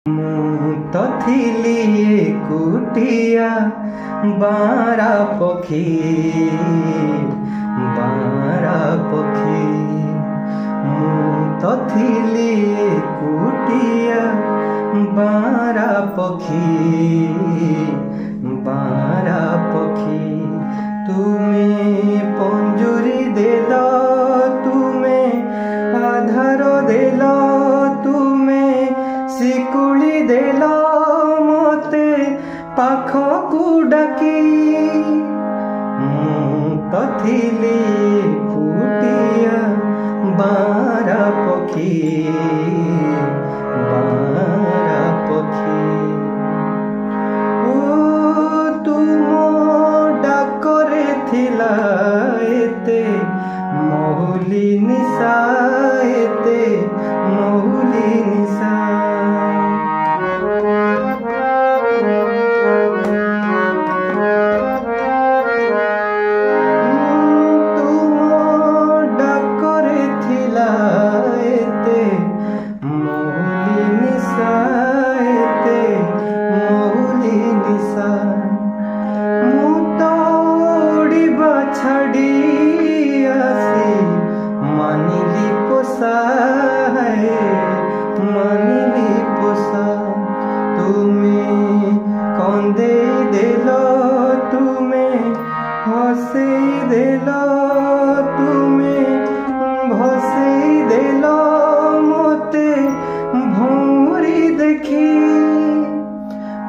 ମୁଁ ତ ଥିଲି ଏକୁଟିଆ ବାରା ପକ୍ଷୀ ମୁଁ ତ ଥିଲି ଏକୁଟିଆ ବାରା ପକ୍ଷୀ ତୁମେ ପଞ୍ଜୁରୀ ଦେଲ ତୁମେ ଆଧାର ଦେଲ ତୁମେ ଶିକୁଳି ଦେଲ ମତେ ପାଖକୁ ଡାକି ମୁଁ ତ ଥିଲି ଏକୁଟିଆ ବାରା ପକ୍ଷୀ ଓ ତୁମ ଡାକରେ ଥିଲା ଏତେ ମହୁଲି ନିଶା ଏତେ ମହୁଲି ନିଶା छड़ी आसी मानिली पोसा तुमे कंदे देल तुमे हसे देल तुमे भसे देल मोते भौरी देखी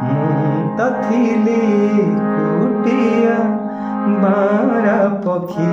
मुँ तो थिली कुटिया बारा पक्षी